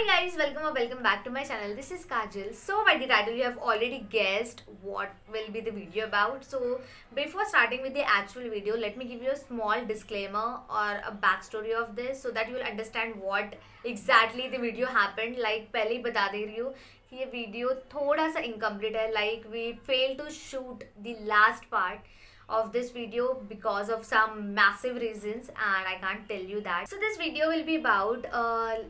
Hi guys, welcome back to my channel. This is Kajal. So by the title you have already guessed what will be the video about. So before starting with the actual video, let me give you a small disclaimer or a backstory of this so that you will understand what exactly the video happened. Like पहले ही बता दे रही हूँ कि ये video थोड़ा सा incomplete है. Like we failed to shoot the last part of this video because of some massive reasons and I can't tell you that. So this video will be about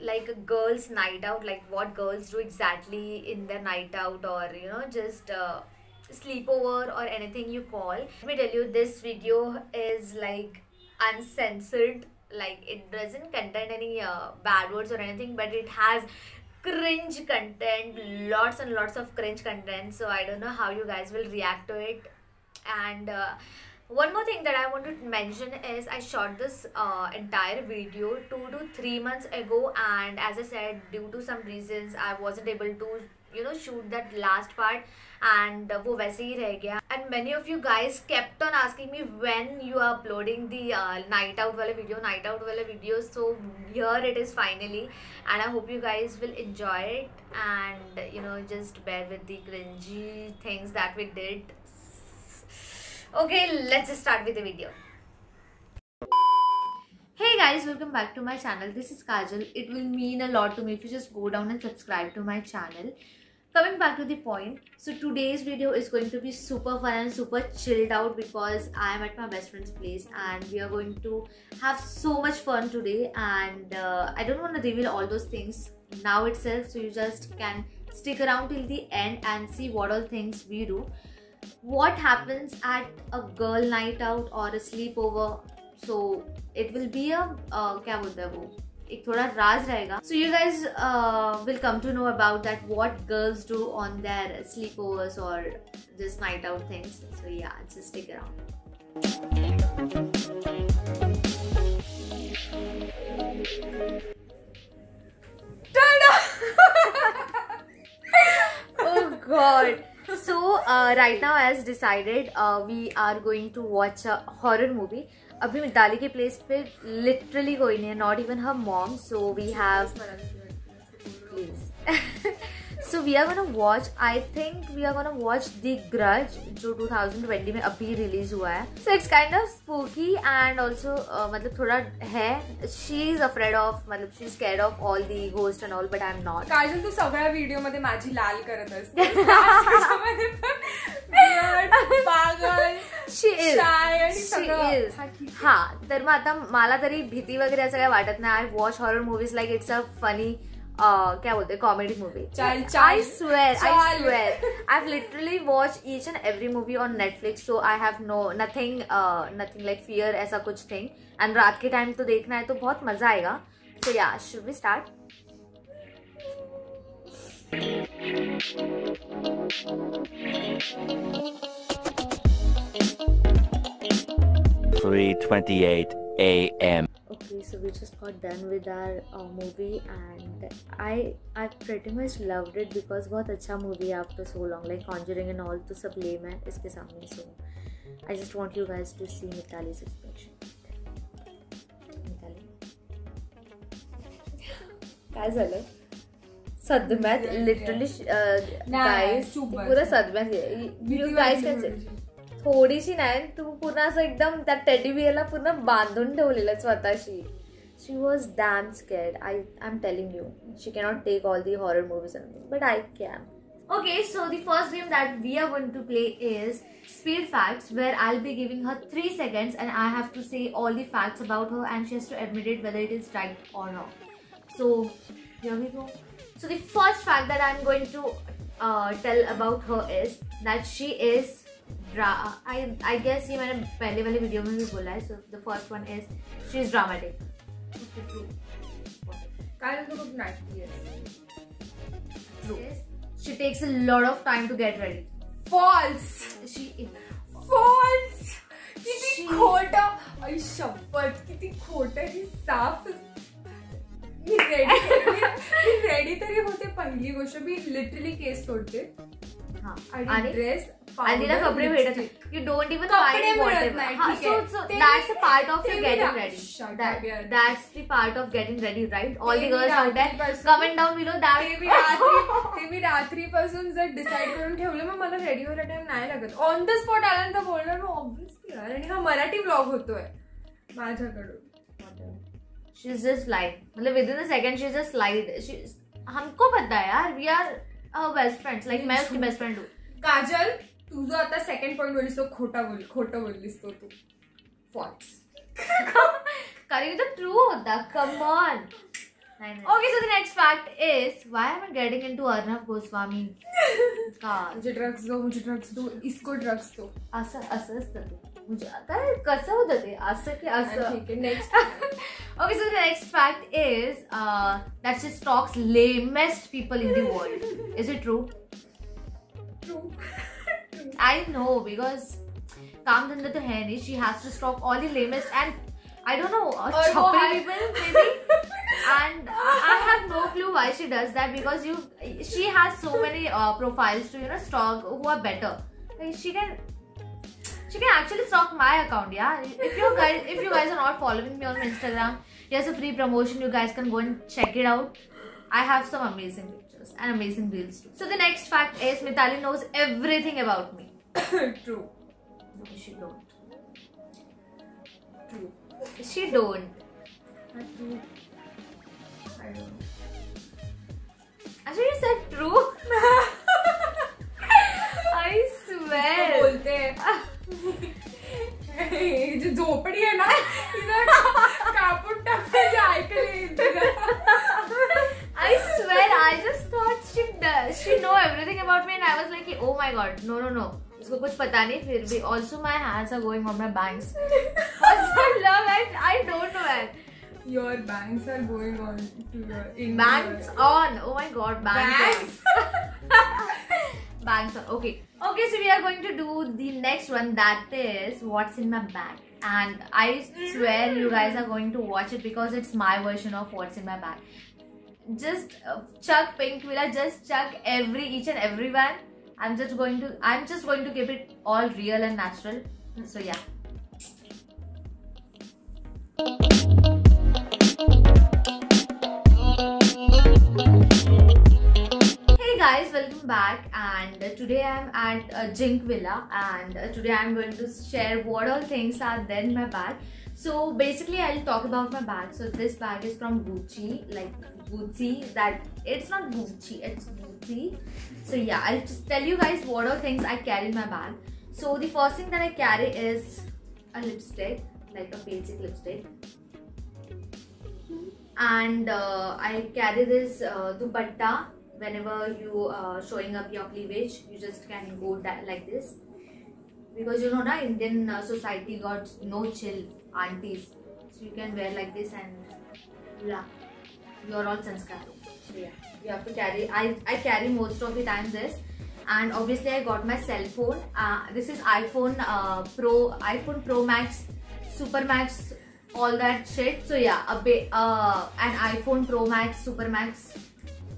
like a girls night out, like what girls do exactly in their night out, or you know, just sleepover or anything you call. Let me tell you, this video is like uncensored, like it doesn't contain any bad words or anything, but it has cringe content, lots and lots of cringe content. So I don't know how you guys will react to it. And one more thing that I want to mention is I shot this entire video 2 to 3 months ago, and as I said, due to some reasons I wasn't able to, you know, shoot that last part, and वो वैसे ही रह गया. And many of you guys kept on asking me when you are uploading the night out वाला video. So here it is finally, and I hope you guys will enjoy it, and you know, just bear with the cringy things that we did. Okay, let's just start with the video. Hey guys, welcome back to my channel. This is Kajal. It will mean a lot to me if you just go down and subscribe to my channel. Coming back to the point, so today's video is going to be super fun and super chilled out because I am at my best friend's place and we are going to have so much fun today, and I don't want to reveal all those things now itself, so you just can stick around till the end and see what all things we do. What happens at a girl night out or a sleepover. So it will be a क्या बोलते हैं वो, एक थोड़ा राज रहेगा. So you guys will come to know about that, what girls do on their sleepovers or just night out things. So yeah, just stick around. Oh God. So right now, as decided, we are going to watch a horror movie. अभी मिताली के place पे literally कोई नहीं है, not even her mom. So we have, please. So we are gonna watch, I think we are gonna watch The Grudge, जो 2020 में अभी release हुआ है. So it's kind of spooky and also मतलब थोड़ा है. She is afraid of, मतलब she is scared of all the ghosts and all, but I'm not. काजल तू सगळ्या व्हिडिओ मध्ये माझी लाल करत असते. पागल. She is. हाँ, तर मग आता मला तरी भीती वगैरे असं काय वाटत नाही. I watch horror movies like it's a funny क्या बोलते हैं, comedy movie. I swear I've literally watched each and every movie on Netflix, so I have nothing like fear ऐसा कुछ thing. And रात के टाइम तो देखना है तो बहुत मजा आएगा. So yeah, should we start? 3:28 a.m. Okay, so we just got done with our movie and I pretty much loved it because बहुत अच्छा movie है after so long, like Conjuring and all तो सब lame है इसके सामने. So I just want you guys to see Mitali's expression. Mitali, काय झालं? सदम्यात literally guys तू पूरा सदम्यात आहे. You guys can say थोडीशी नाही, तू पूर्ण असं एकदम त्या टेडी बिअरला पूर्ण बांधून ठेवलेलं स्वतःशी. She was damn scared. I'm telling you, she cannot take all the horror movies and everything, but I can. Okay, so the first game that we are going to play is Speed Facts, where I'll be giving her 3 seconds and I have to say all the facts about her and she has to admit it whether it is right or wrong. So here we go. So the first fact that I'm going to tell about her is that she is I guess ये मैंने पहले वाले video में भी बोला है. So the first one is she is dramatic. काजल तू खूप नाटकी आहेस. True. She takes a lot of time to get ready. False. She is False. किती खोटं. आई शपथ किती खोटं. ही साफ. मी रेडी तरी होते. पहिली गोष्ट मी लिटरली केस सोडते. आणि ड्रेस हल्दी ना कपड़े भेटत नाही. You don't even कपडे find मिळत whatever. नाही, हाँ, ठीक आहे. so ते that's a part of ते your मी getting रा- ready. Shut up, यार. That's the part of getting ready, right? All ते the me girls out there, रात्रीपासून- comment down below that. ते मी रात्रीपासून जर डिसाईड करून ठेवलं मग मला रेडी व्हायला टाइम नाही लागत. ऑन द स्पॉट आल्यानंतर बोलणार मग ऑब्व्हियसली यार. आणि हा मराठी ब्लॉग होतोय माझ्याकडून. She's just lied. मतलब within a second she just lied. हमको पता है यार. We are our best friends. Like मैं उसकी best friend हूँ. काजल तुझं आता सेकंड पॉइंट बोललीस तो खोटं बोललीस तो तू फॉल्स. करेंगे तो ट्रू होता. Come on. Okay, so the next fact is why am I getting into Arnab Goswami? मुझे ड्रग्स दो इसको ड्रग्स दो. असं असतं ते. म्हणजे काय कसं होतं ते असं की असं. ठीक आहे next. Okay, so the next fact is that she stalks lamest people in the world. Is it true? True. I know because काम धंधा तो है नहीं. She has to stalk all the lamest and I don't know chhapri people maybe. And I have no clue why she does that because she has so many profiles to stalk who are better. Like, she can actually stalk my account, yeah. If you guys are not following me on Instagram, here's a free promotion. You guys can go and check it out. I have some amazing pictures and amazing reels too. So the next fact is Mithali knows everything about me. True. No, she don't. True. She don't. True. I don't know. Actually, you said true. I swear. बोलते हैं जो झोपडी आहे ना तिला कापून टाकायचे ऐकले. I swear, I just thought she know everything about me and I was like, oh my god, no. उसको कुछ पता नहीं फिर भी. Also, my hands are going on my bangs. For so long, I don't know it. Your bangs are going on to your Bangs on. Oh my god, bangs on. Bangs on. Okay, so we are going to do the next one, that is what's in my bag. And I swear you guys are going to watch it because it's my version of what's in my bag. Just chuck Pink Villa, just chuck each and every one. I'm just going to keep it all real and natural. So yeah. Hey guys, welcome back, and today I'm at Jink Villa, and today I'm going to share what all things are there in my bag. So basically I'll talk about my bag. So this bag is from Gucci, like Gucci, that it's not Gucci, it's Gucci. So yeah, I'll just tell you guys what all things I carry in my bag. So the first thing that I carry is a lipstick, like a basic lipstick. And I carry this dupatta. Whenever you showing up your cleavage, you just can go like this, because you know na Indian society got no chill aunties, so you can wear like this and yeah, you're all sanskari. So yeah, you have to carry. I carry most of the time this, and obviously I got my cell phone. This is iPhone Pro Max, Super Max, all that shit. So yeah, an iPhone Pro Max, Super Max.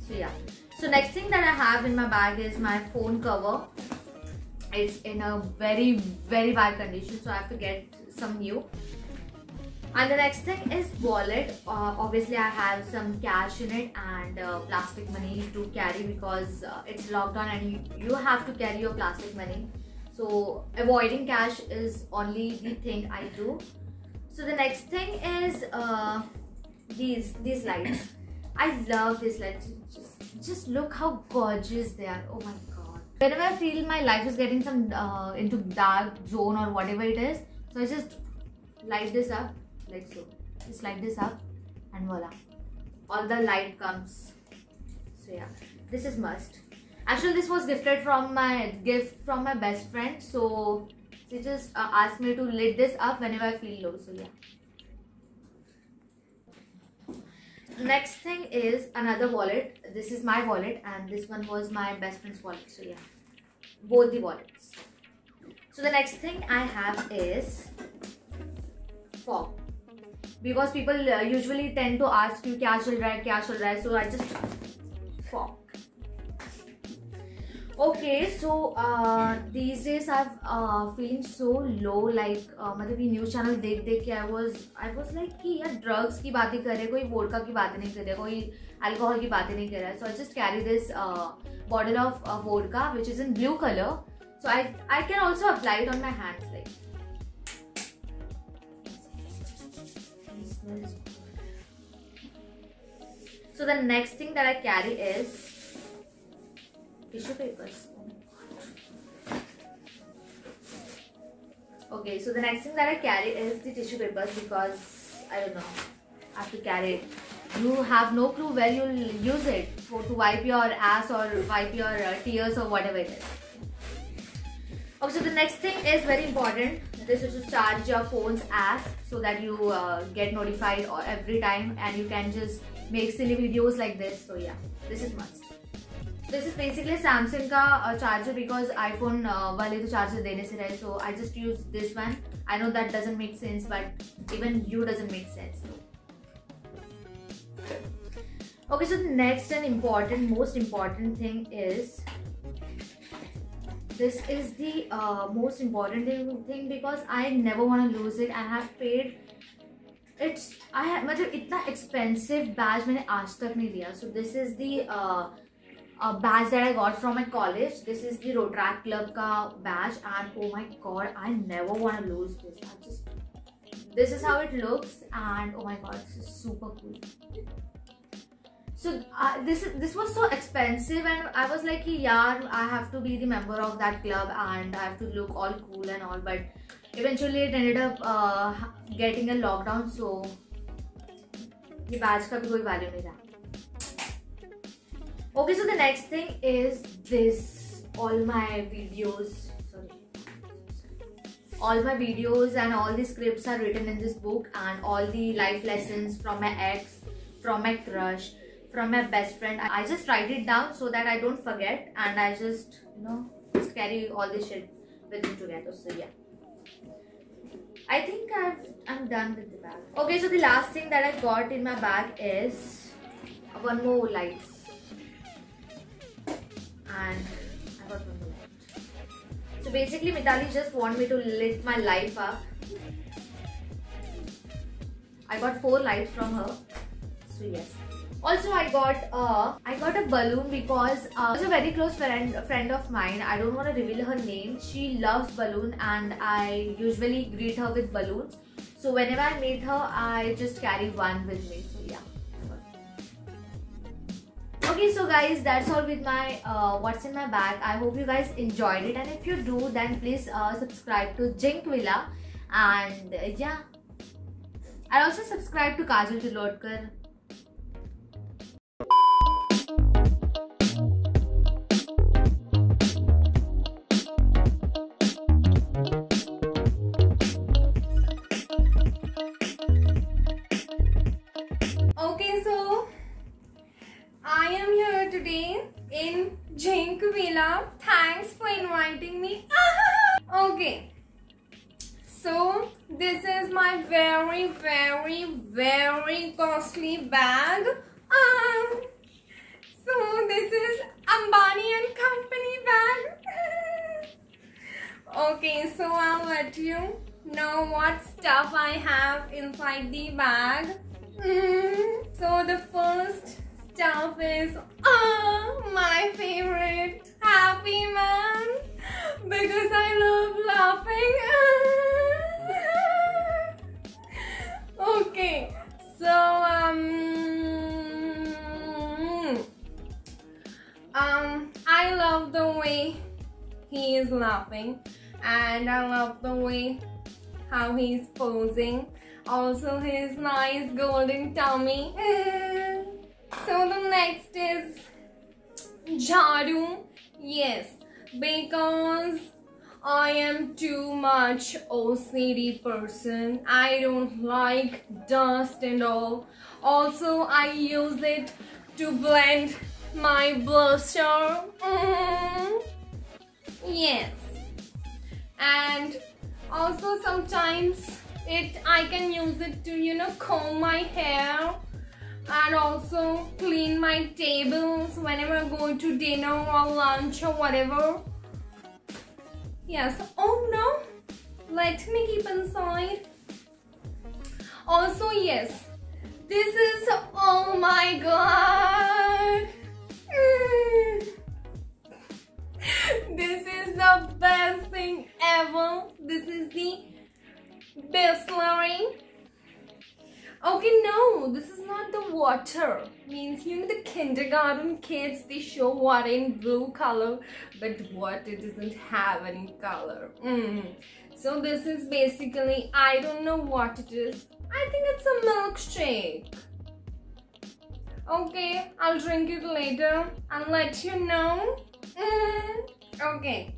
So yeah. So next thing that I have in my bag is my phone cover. It's in a very bad condition, so I have to get some new. And the next thing is wallet. Obviously I have some cash in it and plastic money to carry because it's lockdown and you have to carry your plastic money. So avoiding cash is only the thing I do. So the next thing is these lights. I love these lights. Just look how gorgeous they are. Oh my god. Whenever I feel my life is getting some into dark zone or whatever it is, so I just light this up like so. Just light this up and voila, all the light comes. So yeah, this is must. Actually, this was gifted from my best friend. So she just asked me to lit this up whenever I feel low. So yeah. Next thing is another wallet. This is my wallet and this one was my best friend's wallet. So yeah, both the wallets. So the next thing I have is fog, because people usually tend to ask you kya chal raha hai, so I just fog. Okay, so these days I've feeling so low, like मतलब ये news channel देख के I was like कि यार drugs की बातें कर रहे हैं, कोई वोडका की बातें नहीं कर रहा है, कोई अल्कोहल की बातें नहीं कर रहा है. So I just carry this bottle of vodka which is in blue color. So I can also apply it on my hands like. It smells good. So the next thing that I carry is tissue papers. Okay, so the next thing that I carry is the tissue papers because I don't know, I have to carry it. You have no clue where you'll use it to wipe your ass or wipe your tears or whatever it is. Okay, so the next thing is very important. This is to charge your phone's ass so that you get notified every time and you can just make silly videos like this. So yeah, this is must. This is basically Samsung का charger because iPhone वाले तो charger देने से रहे, so I just use this one. I know that doesn't make sense, but even you doesn't make sense. Okay, so the next and most important thing is this is the most important thing because I never want to lose it and I have paid. मतलब इतना expensive badge मैंने आज तक नहीं लिया. So this is the badge that I got from my college. This is the Rotaract Club ka badge and oh my god, I never want to lose this. This is how it looks and oh my god, this is super cool. So this was so expensive and I was like, yeah, I have to be the member of that club and I have to look all cool and all, but eventually it ended up getting a lockdown, so ये badge का भी कोई value नहीं रहा. Okay, so the next thing is this. All my videos and all the scripts are written in this book, and all the life lessons from my ex, from my crush, from my best friend. I just write it down so that I don't forget, and I just just carry all this shit with me together. So yeah, I think I'm done with the bag. Okay, so the last thing that I got in my bag is one more lights. And I got one more light. So basically Mitali just want me to lit my life up. I got 4 lights from her. So yes. Also I got a balloon because she's a very close friend of mine. I don't want to reveal her name. She loves balloon and I usually greet her with balloons. So whenever I meet her, I just carry one with me. So yeah. Okay, so guys, that's all with my what's in my bag. I hope you guys enjoyed it, and if you do, then please subscribe to Jink Villa, and yeah, and also subscribe to Kajal Tilodkar. Okay, so I am here today in Jink Villa. Thanks for inviting me. Okay, so this is my very, very, very costly bag. So this is Ambani and Company bag. Okay, so I'll let you know what stuff I have inside the bag. So the first stuff is my favorite Happy Man because I love laughing. Okay, so I love the way he is laughing and I love the way how he's posing. Also his nice golden tummy. So the next is Jharu. Yes, because I am too much OCD person. I don't like dust and all. Also I use it to blend my blusher. Yes. And also sometimes I can use it to comb my hair. and also clean my tables whenever I go to dinner or lunch or whatever. Yes. Oh no, let me keep inside. Also, yes, this is, oh my god, this is the best thing ever. This is the Bisleri. Okay, no, this is not the water. Means, you know, the kindergarten kids, they show water in blue color, but water doesn't have any color. So this is basically, I don't know what it is. I think it's a milkshake. Okay, I'll drink it later and let you know. Okay.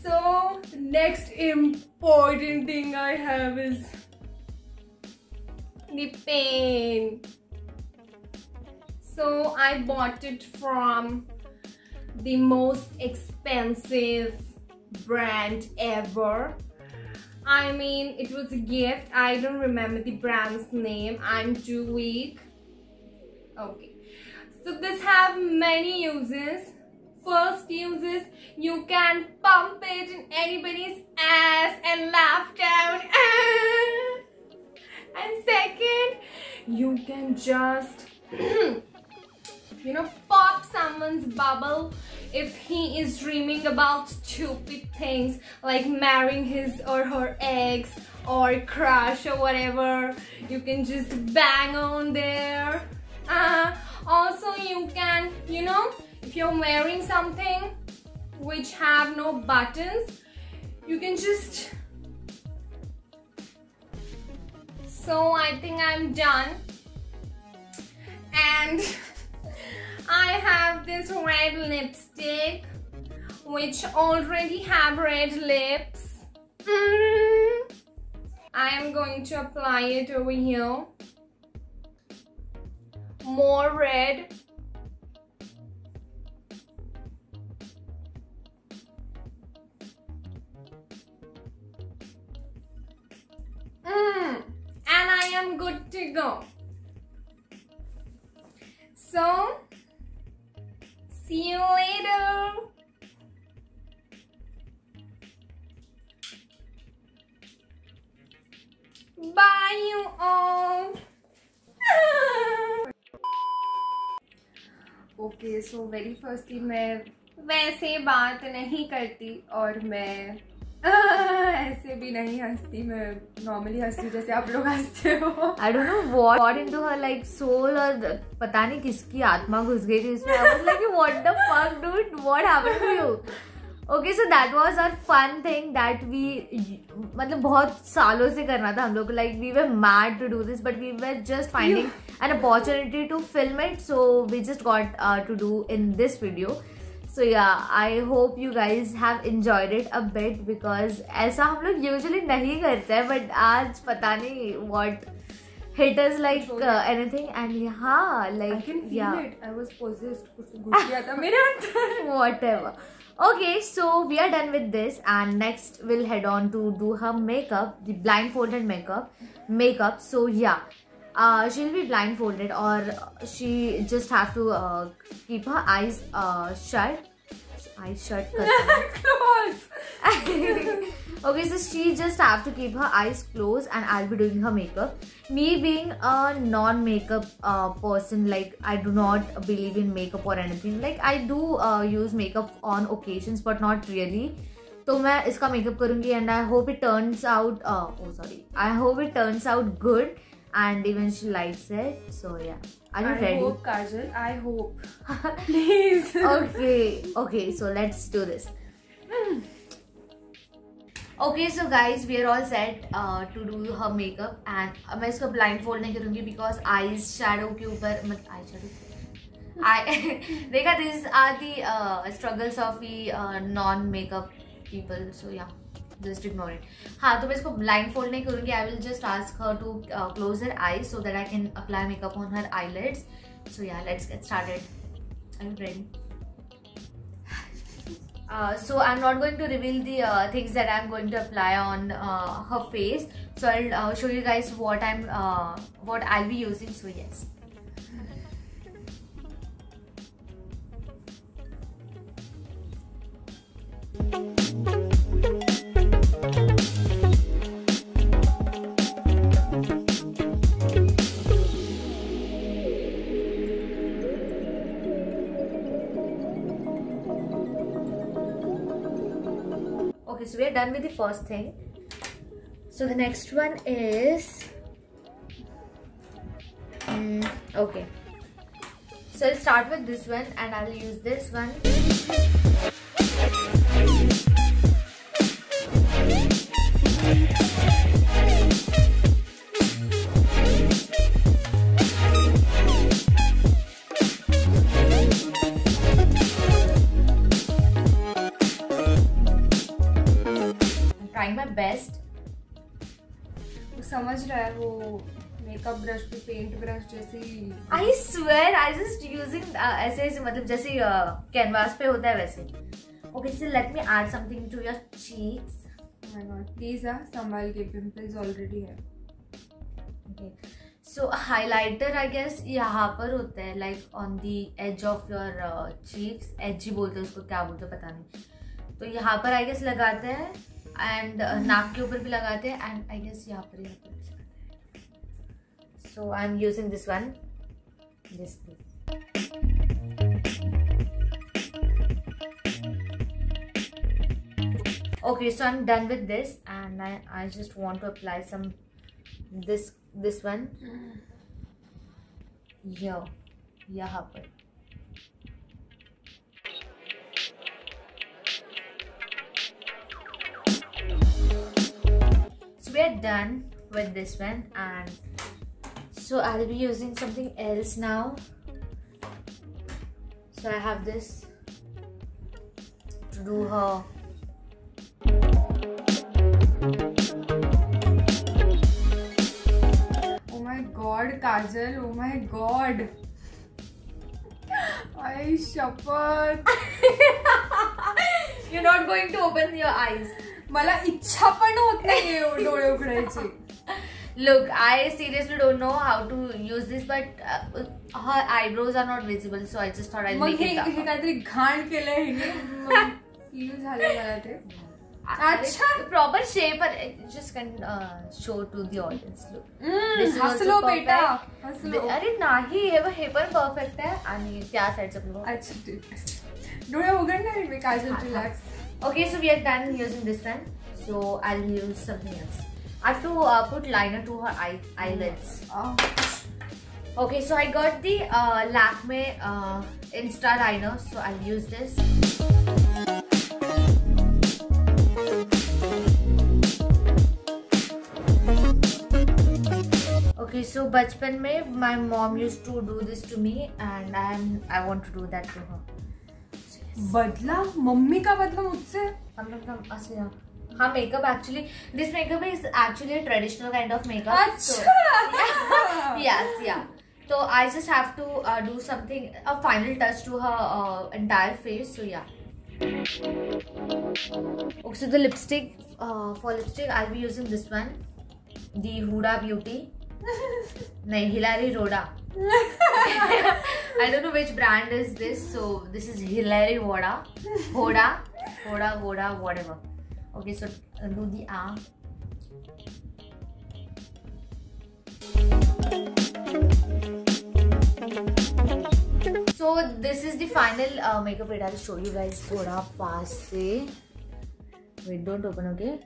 So, the next important thing I have is the pen. So, I bought it from the most expensive brand ever. I mean, it was a gift. I don't remember the brand's name. I'm too weak. Okay. So this have many uses. First use is you can pump it in anybody's ass and laugh down. And second, you can just you know, pop someone's bubble if he is dreaming about stupid things like marrying his or her ex or crush or whatever. You can just bang on there. Also, you can, you know, if you're wearing something which have no buttons, you can just... So I think I'm done. And I have this red lipstick which already have red lips. I am going to apply it over here. More red. And I am good to go. So, see you later. Bye you all. Okay, so very firstly मैं वैसे बात नहीं करती और मैं ऐसे भी नहीं हंसती. मैं नॉर्मली हंसती जैसे आप लोग हंसते हो. I don't know what got into her like soul और पता नहीं किसकी आत्मा घुस गई थी उसमें. I was like, what the fuck, dude? What happened to you? Okay, so that was our fun thing that we मतलब बहुत सालों से करना था हम लोग. Like we were mad to do this, but we were just finding an opportunity to film it, so we just got to do in this video. So yeah, I hope you guys have enjoyed it a bit because ऐसा हम लोग usually नहीं करते हैं, but आज पता नहीं what hit us like anything, and yeah, like I can feel yeah, it. I was possessed. कुछ घुस गया था मेरे अंदर. whatever. Okay, so we are done with this, and next we'll head on to do her makeup, the blindfolded makeup. So yeah, she'll be blindfolded, or she just have to keep her eyes shut. Close. Okay, so she just have to keep her eyes closed, and I'll be doing her makeup. Me being a non-makeup person, like I do not believe in makeup or anything. Like I do use makeup on occasions, but not really. तो मैं इसका makeup करूँगी, and I hope it turns out. I hope it turns out good, and even she likes it. So yeah, are you ready? I hope, Kajal. I hope. Please. Okay. So let's do this. Okay, so guys, we are all set to do her makeup, and मैं इसको blindfold नहीं करूँगी because eyes shadow के ऊपर देखा, these are the struggles of the non-makeup people. So yeah, just ignore it. हाँ, तो मैं इसको blindfold नहीं करूँगी. I will just ask her to close her eyes so that I can apply makeup on her eyelids. So yeah, let's get started. Are you ready? So I'm not going to reveal the things that I'm going to apply on her face. So I'll show you guys what I'll be using. So yes. Okay, so we are done with the first thing. So the next one is okay. So I'll start with this one and I'll use this one. Trying my best. समझ रहा है वो makeup brush पे paint brush जैसी. I swear I just using ऐसे मतलब जैसे canvas पे होता है वैसे. Okay, so let me add something to your cheeks. Oh my God, please संभाल के, pimples already है. Okay, so highlighter I guess यहाँ पर होता है, like on the edge of your cheeks. Edge बोलते हैं उसको, क्या बोलते हैं पता नहीं. तो यहाँ पर I guess लगाते हैं and नाक के ऊपर भी लगाते हैं and I guess यहाँ पर भी लगाते हैं. So I'm using this one. This. Okay, so I'm done with this and I just want to apply some this one here, यहाँ पर. So we are done with this one and so I'll be using something else now. So I have this to do her. Oh my God, Kajal, oh my God. I शपथ. You're not going to open your eyes. मला इच्छा पण होत नाहीये डोळे उघडायचे. Look, I seriously don't know how to use this, but her eyebrows are not visible, so I just thought I'll make it up. हे काहीतरी घाण केलंय हिने. फील झालं मला ते. अच्छा, proper shape, but just can show to the audience. Look, this is हसलो also बेटा, perfect. हसलो. अरे नाही, हे पण परफेक्ट आहे आणि त्या साइडचं पण. अच्छा ठीक. डोळे उघडणार मी काजल, relax. Okay, so we are done using this one. So I'll use something else. I have to put liner to her eyelids. Okay, so I got the Lakme Insta liner. So I'll use this. Okay, so बचपन में my mom used to do this to me and I want to do that to her. बदला mummy का बदला मुझसे. हाँ, makeup actually, this makeup is actually a traditional kind of makeup. अच्छा. So, yeah. So I just have to do something, a final touch to her entire face. So yeah. Okay, so the lipstick, for lipstick I'll be using this one, the Huda Beauty. No, Hilary Rhoda. I don't know which brand is this, so this is Hilary Rhoda, whatever. Okay, so do the arm. So this is the final makeup. Wait, I'll show you guys. Thoda pass se. Wait, don't open, okay?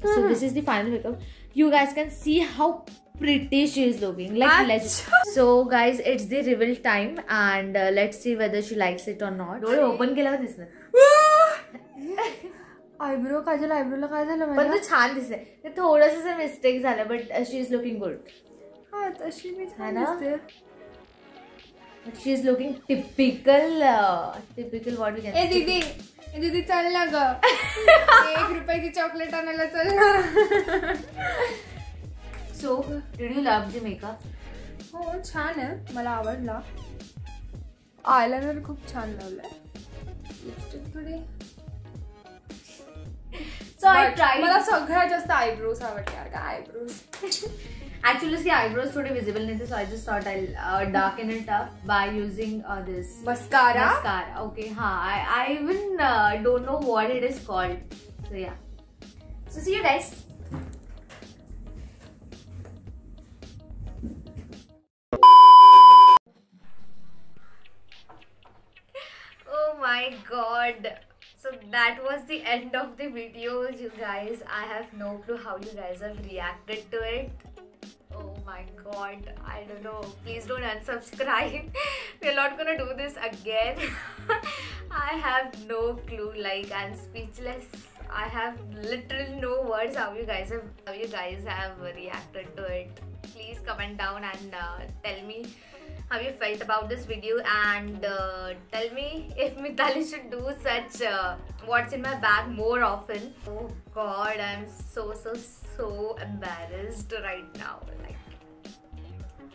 So this is the final makeup. You guys can see how pretty she is looking. Like let's. So guys, it's the reveal time, and let's see whether she likes it or not. Don't open केला this ने. Eyebrow काजल, आयब्रोला काय झालं पण तो छान दिसते. ते थोडंसं मिस्टेक झालं, but she is looking good. हाँ, तशी मी छान दिसते. But she is looking typical what you can say. दीदी चल ना ग. 1 रुपयाची चॉकलेट आणायला चल ना. So, did you love the makeup? हो, छान आहे, मला आवडला. आयलाइनर खूप छान लावलाय. लिपस्टिक थोडी So I tried. मला सगळ्यात जास्त आयब्रोज आवडते यार. काय आयब्रोज. Actually, उसके eyebrows थोड़े visible नहीं थे, so I just thought I'll darken it up by using this mascara. Okay, हाँ. I even don't know what it is called. So yeah. So see you guys. Oh my god. So that was the end of the video, you guys. I have no clue how you guys have reacted to it. Oh my god, I don't know. Please don't unsubscribe. We're not gonna do this again. I have no clue. Like, I'm speechless. I have literally no words how you guys have reacted to it. Please comment down and tell me how you felt about this video, and tell me if Mithali should do such what's in my bag more often. Oh god, I'm so embarrassed right now. Like,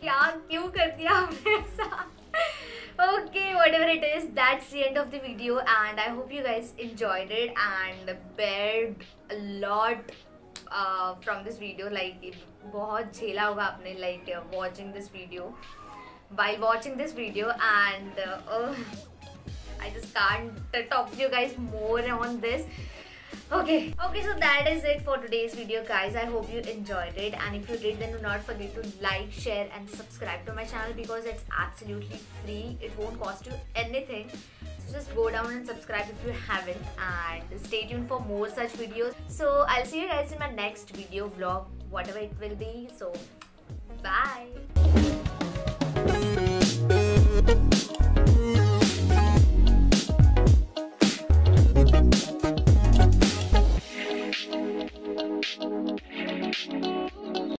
क्या क्यों कर दिया हमने ऐसा? Okay, whatever it is, that's the end of the video, and I hope you guys enjoyed it and bared a lot from this video. Like, बहुत झेला होगा आपने like watching this video. While watching this video, and I just can't talk to you guys more on this. Okay, so that is it for today's video, guys. I hope you enjoyed it, and if you did, then do not forget to like, share and subscribe to my channel, because it's absolutely free. It won't cost you anything. So just go down and subscribe if you haven't, and stay tuned for more such videos. So I'll see you guys in my next video vlog, whatever it will be. So bye.